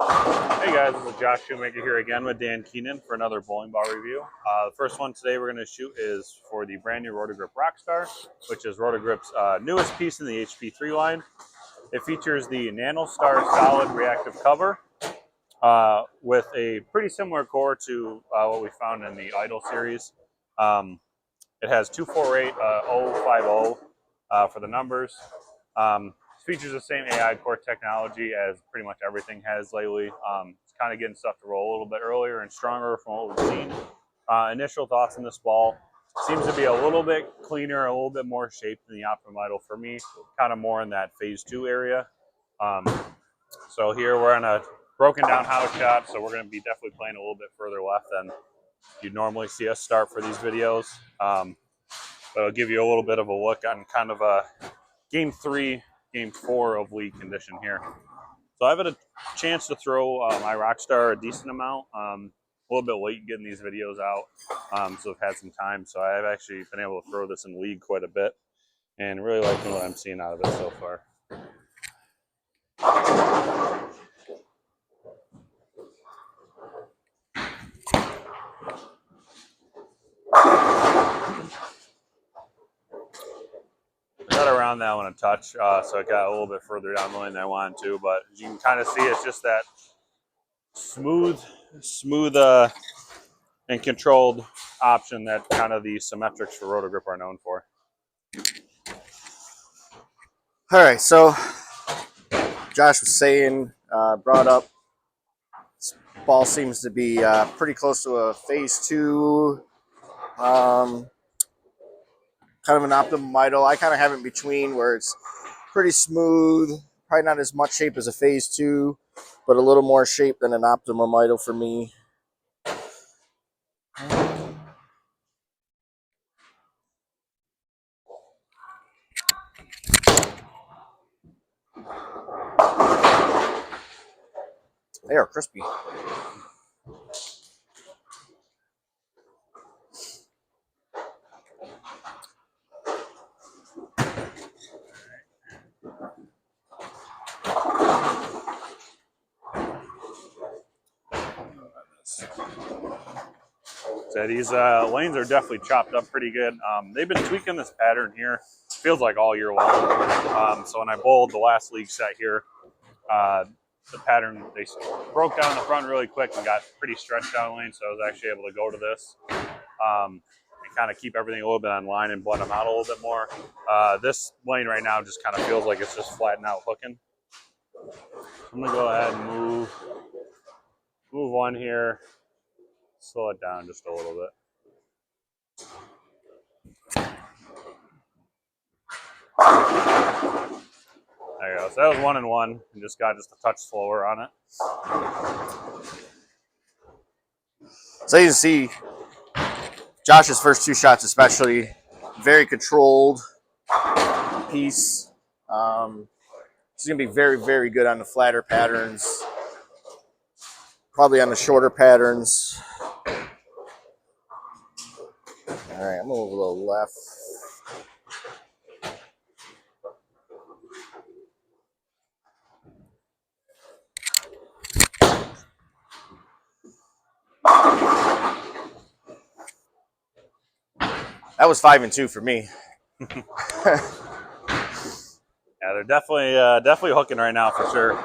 Hey guys, this is Josh Shoemaker here again with Dan Keenan for another bowling ball review. The first one today we're going to shoot is for the brand new Roto Rockstar, which is Roto newest piece in the HP3 line. It features the Nano Star solid reactive cover with a pretty similar core to what we found in the Idol series. It has 248050 for the numbers. Features the same AI core technology as pretty much everything has lately. It's kind of getting stuff to roll a little bit earlier and stronger from what we've seen. Initial thoughts on this ball. Seems to be a little bit cleaner, a little bit more shaped than the Optimum Idol for me. Kind of more in that phase 2 area. So here we're on a broken down house shot, so we're going to be definitely playing a little bit further left than you'd normally see us start for these videos. But it'll give you a little bit of a look on kind of a game 3, game 4 of league condition here. So I've had a chance to throw my Rockstar a decent amount. A little bit late getting these videos out, so I've had some time. So I've actually been able to throw this in league quite a bit and really liking what I'm seeing out of it so far. Got around that one a touch, so it got a little bit further down the lane than I wanted to, but as you can kind of see, it's just that smooth and controlled option that kind of the symmetrics for Roto Grip are known for. All right, so Josh was saying, brought up, this ball seems to be pretty close to a phase 2, kind of an Optimum Idol. I kind of have it in between where it's pretty smooth, probably not as much shape as a phase 2, but a little more shape than an Optimum Idol for me. They are crispy. So these lanes are definitely chopped up pretty good. They've been tweaking this pattern here, feels like all year long. So when I bowled the last league set here, the pattern, they broke down the front really quick and got pretty stretched down lane, so I was actually able to go to this and kind of keep everything a little bit on line and blend them out a little bit more. This lane right now just kind of feels like it's just flattened out hooking. I'm going to go ahead and move one here, slow it down just a little bit. There you go. So that was 1 and 1, and just got just a touch slower on it. So you can see Josh's first 2 shots especially, very controlled piece. It's going to be very, very good on the flatter patterns, probably on the shorter patterns. All right, I'm going to move a little left. That was 5 and 2 for me. Yeah, they're definitely hooking right now for sure.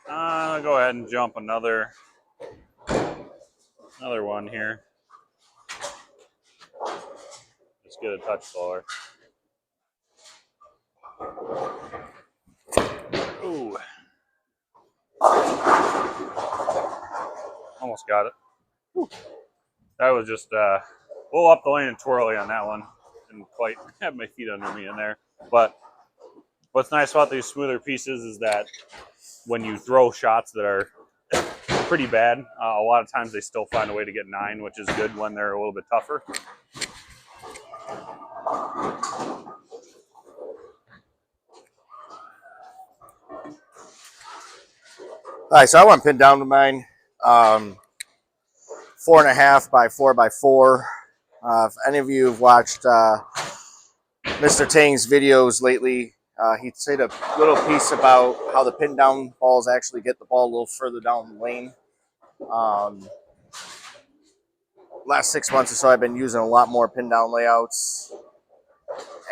I'll go ahead and jump another one here. Just get a touch slower. Ooh. Almost got it. Whew. That was just a little up the lane and twirly on that one. Didn't quite have my feet under me in there. But what's nice about these smoother pieces is that when you throw shots that are pretty bad, a lot of times they still find a way to get 9, which is good when they're a little bit tougher. All right, so I want to pin down to mine. 4.5 by 4x4. If any of you have watched Mr. Tang's videos lately, he said a little piece about how the pin down balls actually get the ball a little further down the lane. Last 6 months or so, I've been using a lot more pin down layouts,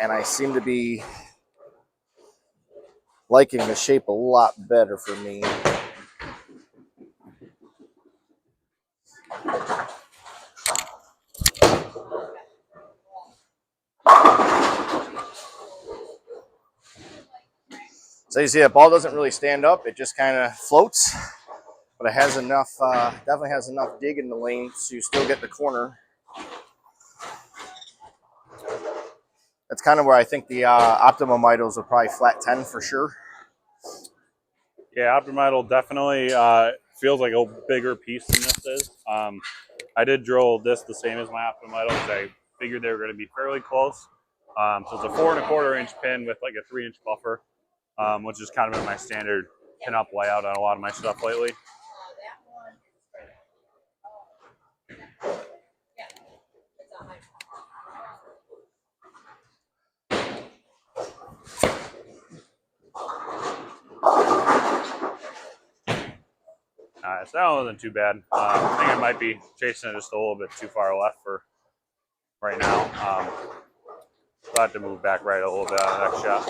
and I seem to be liking the shape a lot better for me. So you see that ball doesn't really stand up, it just kind of floats, but it has enough, definitely has enough dig in the lane so you still get the corner. That's kind of where I think the Optimum Idols are probably flat 10 for sure. Yeah, Optimum Idol definitely feels like a bigger piece than this is. I did drill this the same as my Optimum Idol because I figured they were going to be fairly close. So it's a 4.25 inch pin with like a 3-inch buffer, which has kind of been my standard pin-up layout on a lot of my stuff lately. So that one wasn't too bad. I think I might be chasing it just a little bit too far left for right now. So I have to move back right a little bit on the next shot.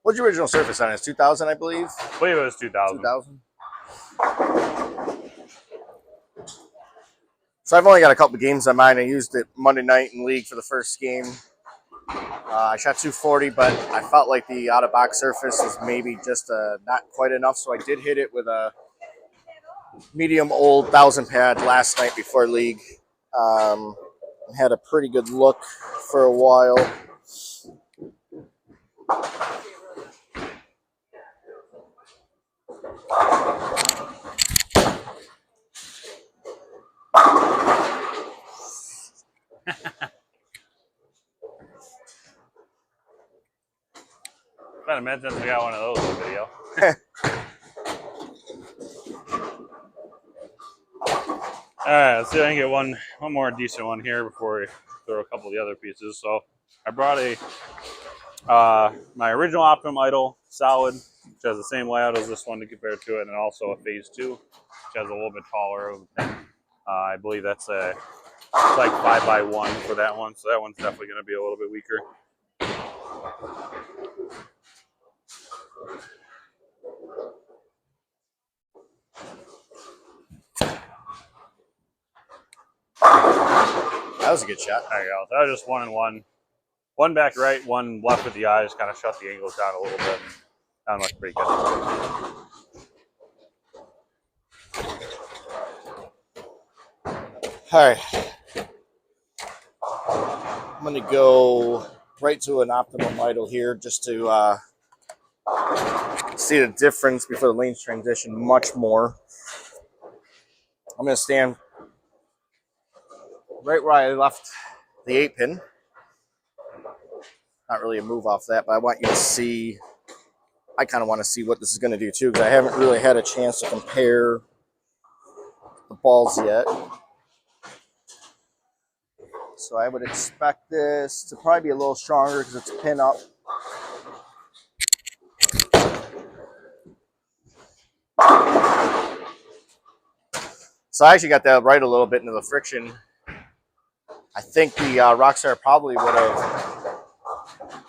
What's your original surface on it? It's 2000, I believe? I believe it was 2000. 2000. So I've only got a couple games on mine. I used it Monday night in league for the first game. I shot 240, but I felt like the out-of-box surface was maybe just not quite enough, so I did hit it with a medium old 1000 pad last night before league. Had a pretty good look for a while. Been a minute since we got one of those in the video. All right, let's see if I can get one more decent one here before we throw a couple of the other pieces. So I brought my original Optimum Idol Solid, which has the same layout as this one to compare to it, and also a Phase 2, which has a little bit taller of a pin. I believe that's it's like 5x1 for that one, so that one's definitely going to be a little bit weaker. That was a good shot. There you go. That was just 1 and 1. One back right, one left with the eyes, kind of shut the angles down a little bit. That looked pretty good. All right. I'm going to go right to an Optimum Idol here just to see the difference before the lanes transition much more. I'm going to stand right where I left the 8-pin. Not really a move off that, but I want you to see, I kind of want to see what this is going to do too, because I haven't really had a chance to compare the balls yet. So I would expect this to probably be a little stronger because it's a pin up. So I actually got that right a little bit into the friction. I think the Rockstar probably would have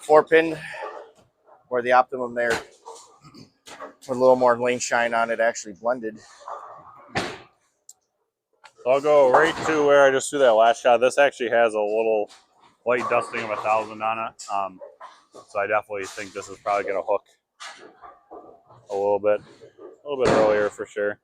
4-pinned, where the Optimum there with a little more lane shine on it actually blended. So I'll go right to where I just threw that last shot. This actually has a little light dusting of 1000 on it. So I definitely think this is probably going to hook a little bit earlier for sure.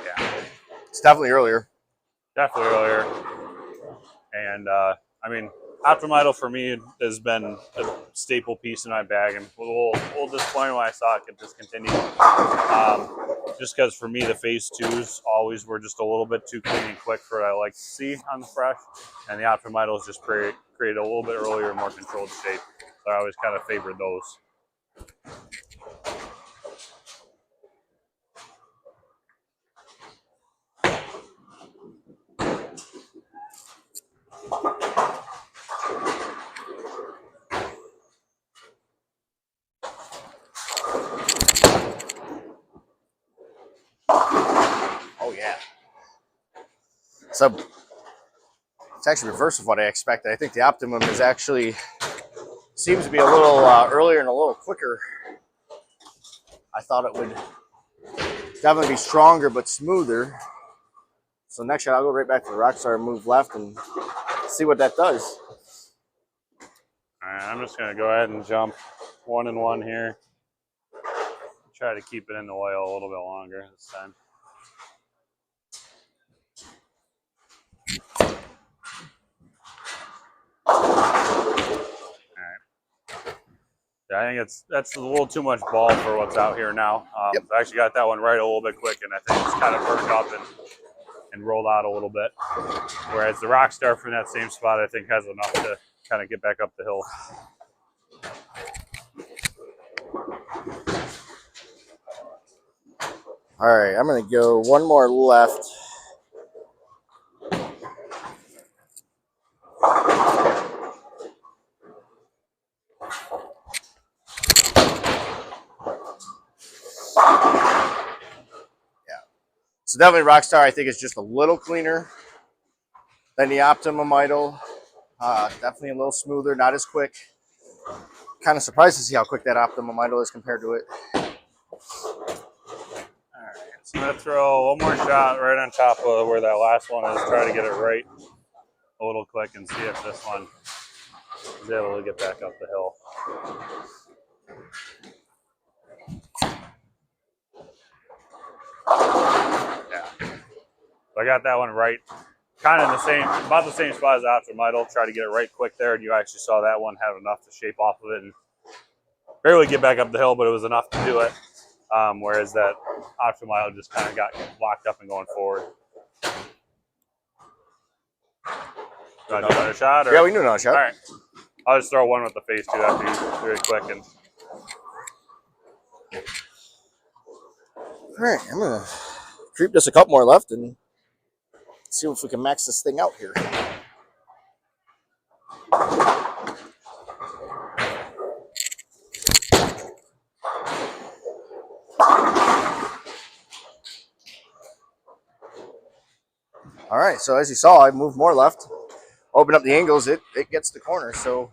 Yeah, it's definitely earlier. Definitely earlier. And I mean, Optimum Idol for me has been a staple piece in my bag, and a little disappointed when I saw it get discontinued. Just because for me the phase twos always were just a little bit too clean and quick for what I like to see on the fresh, and the Optimum Idols just create a little bit earlier, more controlled shape. So I always kind of favored those. Oh yeah. So it's actually reverse of what I expected. I think the Optimum is actually seems to be a little earlier and a little quicker. I thought it would definitely be stronger but smoother. So next shot, I'll go right back to the Rockstar and move left and see what that does. All right, I'm just going to go ahead and jump 1 and 1 here. Try to keep it in the oil a little bit longer this time. Yeah, I think that's a little too much ball for what's out here now. Yep. I actually got that one right a little bit quick, and I think it's kind of burned up and rolled out a little bit. Whereas the Rockstar from that same spot, I think, has enough to kind of get back up the hill. All right, I'm going to go one more left. So definitely Rockstar, I think, is just a little cleaner than the Optimum Idol. Definitely a little smoother, not as quick. Kind of surprised to see how quick that Optimum Idol is compared to it. All right, so I'm going to throw one more shot right on top of where that last one is, try to get it right a little quick and see if this one is able to get back up the hill. Yeah. So I got that one right. Kind of about the same spot as the Optimum Idol. Try to get it right quick there, and you actually saw that one have enough to shape off of it and barely get back up the hill, but it was enough to do it. Whereas that Optimum Idol just kind of got locked up and going forward. Do I do another shot? Or? Yeah, we can do another shot. All right. I'll just throw one with the phase two after you very quick. And all right, I'm going to creep just a couple more left and see if we can max this thing out here. All right, so as you saw, I moved more left. Open up the angles, it gets the corner. So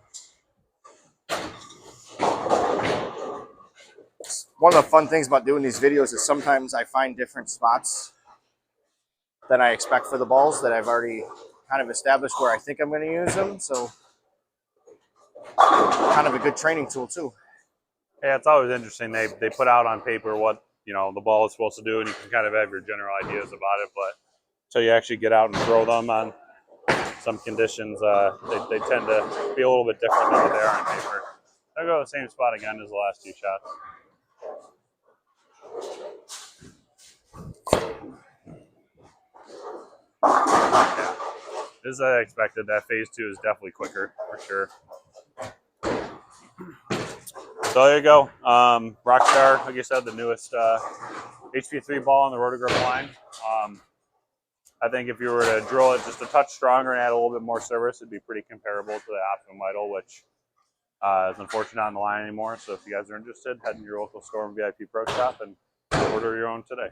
one of the fun things about doing these videos is sometimes I find different spots than I expect for the balls that I've already kind of established where I think I'm going to use them. So kind of a good training tool too. yeah, it's always interesting. They put out on paper what the ball is supposed to do, and you can kind of have your general ideas about it. But until you actually get out and throw them on some conditions, they tend to be a little bit different than what they are on paper. I'll go to the same spot again as the last two shots. Yeah. As I expected, that phase two is definitely quicker for sure. So there you go. Rockstar, like I said, the newest HP3 ball in the Roto Grip line. I think if you were to drill it just a touch stronger and add a little bit more service, it'd be pretty comparable to the Optimum Idol, which is unfortunately not on the line anymore. So if you guys are interested, head to your local store and VIP Pro Shop and order your own today.